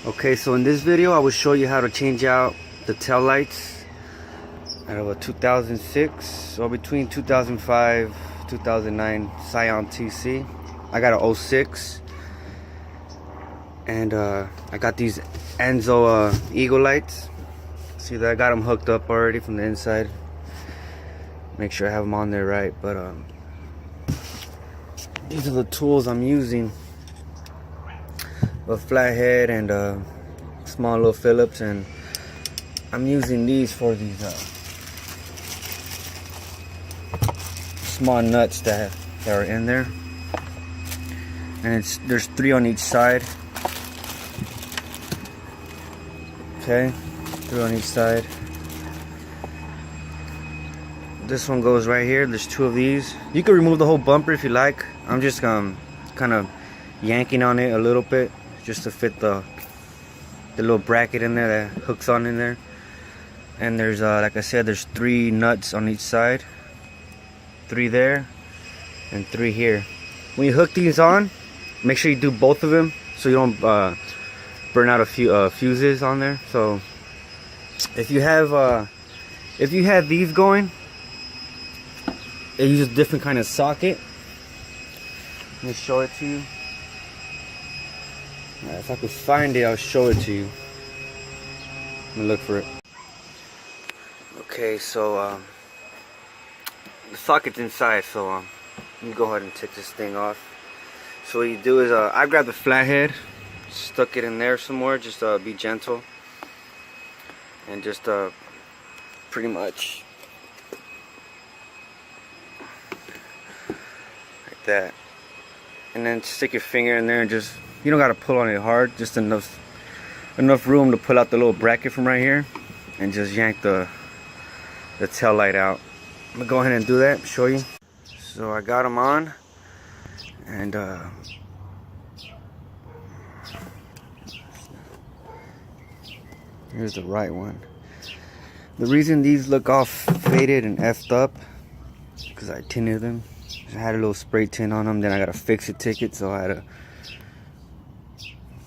Okay, so in this video I will show you how to change out the tail lights out of a 2006 or between 2005 2009 Scion TC. I got a 06 and I got these Anzo Eagle lights. See that I got them hooked up already from the inside. Make sure I have them on there right, but these are the tools I'm using. A flathead and small little Phillips, and I'm using these for these small nuts that are in there, and there's 3 on each side. Okay, 3 on each side. This one goes right here. There's 2 of these. You can remove the whole bumper if you like. I'm just kind of yanking on it a little bit just to fit the little bracket in there that hooks on in there. And there's like I said, there's 3 nuts on each side, 3 there and 3 here. When you hook these on, make sure you do both of them so you don't burn out a few fuses on there. So if you have these going, it uses a different kind of socket. Let me show it to you. If I could find it, I'll show it to you. Let me look for it. Okay, so the socket's inside, so let me go ahead and take this thing off. So what you do is I grabbed the flathead, stuck it in there somewhere, just be gentle, and just pretty much like that. And then stick your finger in there and just, you don't gotta pull on it hard, just enough room to pull out the little bracket from right here, and just yank the tail light out. I'm gonna go ahead and do that, show you. So I got them on, and here's the right one. The reason these look all faded and effed up because I tinted them. I had a little spray tint on them, then I got a fix-it ticket, so I had to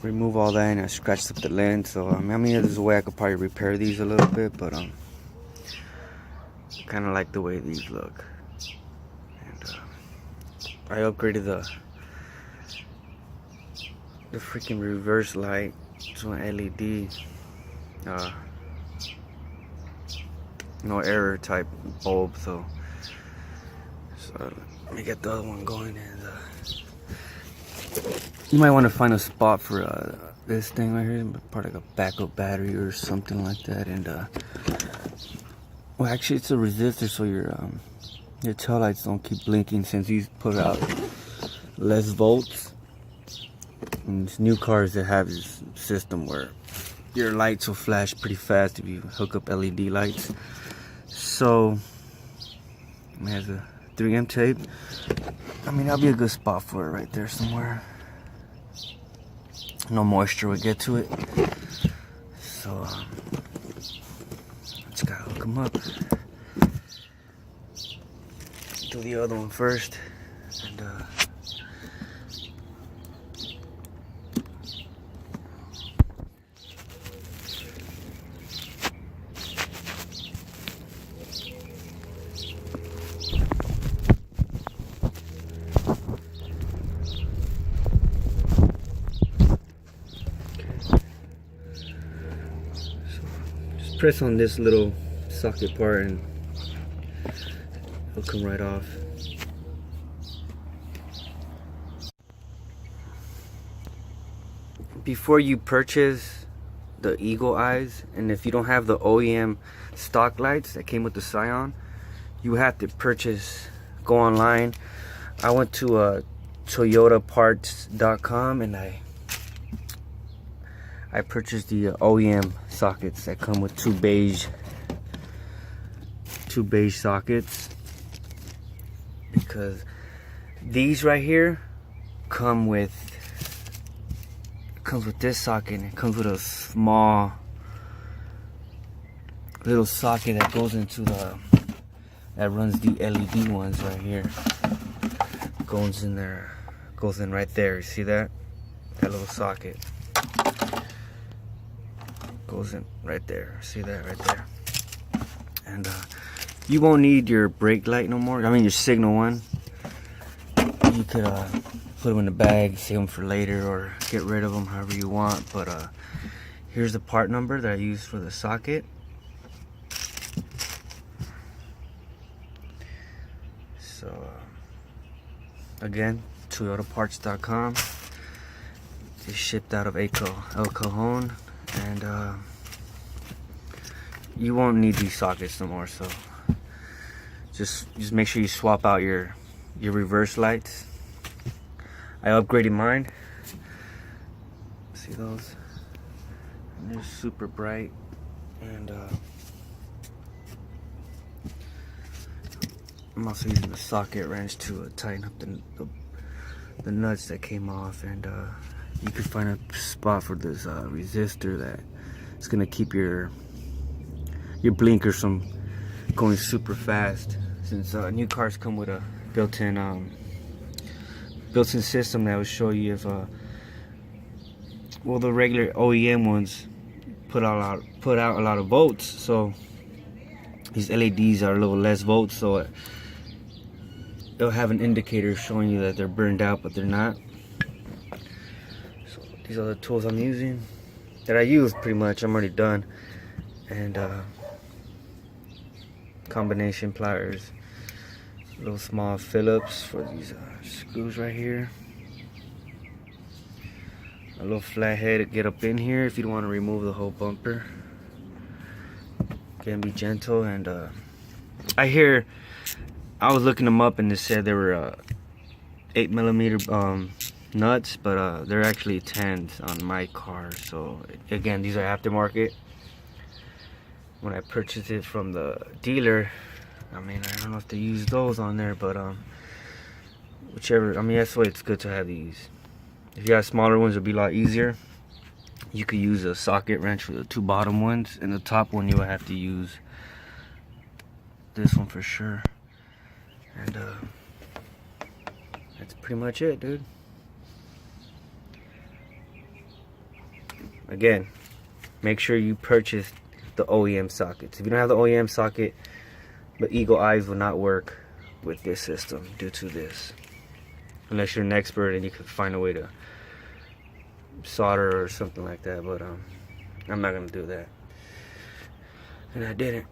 remove all that, and I scratched up the lens. So I mean, there's a way I could probably repair these a little bit, but kind of like the way these look. And I upgraded the freaking reverse light to an LED, no error type bulb. So let me get the other one going, and you might want to find a spot for this thing right here, part like a backup battery or something like that. And well, actually it's a resistor, so your tail lights don't keep blinking, since these put out less volts. And these new cars that have this system where your lights will flash pretty fast if you hook up LED lights. So it has a 3M tape. I mean, that'll be a good spot for it right there somewhere. No moisture would get to it. So just gotta hook them up. Do the other one first, and press on this little socket part and it'll come right off. Before you purchase the Eagle Eyes, and if you don't have the OEM stock lights that came with the Scion, you have to go online. I went to toyotaparts.com and I purchased the OEM sockets that come with two beige sockets, because these right here comes with this socket, and it comes with a small little socket that goes into that runs the LED ones right here. Goes in there, goes in right there. You see that? That little socket. goes in right there. See that right there? And you won't need your brake light no more. I mean your signal one. You could put them in the bag, save them for later, or get rid of them however you want. But here's the part number that I use for the socket. So again, ToyotaParts.com. It's shipped out of El Cajon, and you won't need these sockets no more. So just make sure you swap out your reverse lights. I upgraded mine. See those? And they're super bright, and I'm also using the socket wrench to tighten up the nuts that came off, and you can find a spot for this resistor that is gonna keep your blinkers from going super fast. Since new cars come with a built-in system that will show you if well, the regular OEM ones put out a lot of volts, so these LEDs are a little less volts, so it'll have an indicator showing you that they're burned out, but they're not. So these are the tools I'm using, that I use pretty much. I'm already done. And combination pliers, little small Phillips for these screws right here, a little flathead to get up in here if you don't want to remove the whole bumper. Again, be gentle. And I was looking them up and they said they were 8mm nuts, but they're actually 10s on my car. So again, these are aftermarket. When I purchased it from the dealer, I mean, I don't know if they use those on there, but whichever. I mean, that's why it's good to have these. If you got smaller ones, it'll be a lot easier. You could use a socket wrench for the two bottom ones, and the top one you will have to use this one for sure. And that's pretty much it, dude. Again, make sure you purchase the OEM sockets. If you don't have the OEM socket, the Eagle Eyes will not work with this system due to this, unless you're an expert and you can find a way to solder or something like that. But I'm not gonna do that, and I didn't.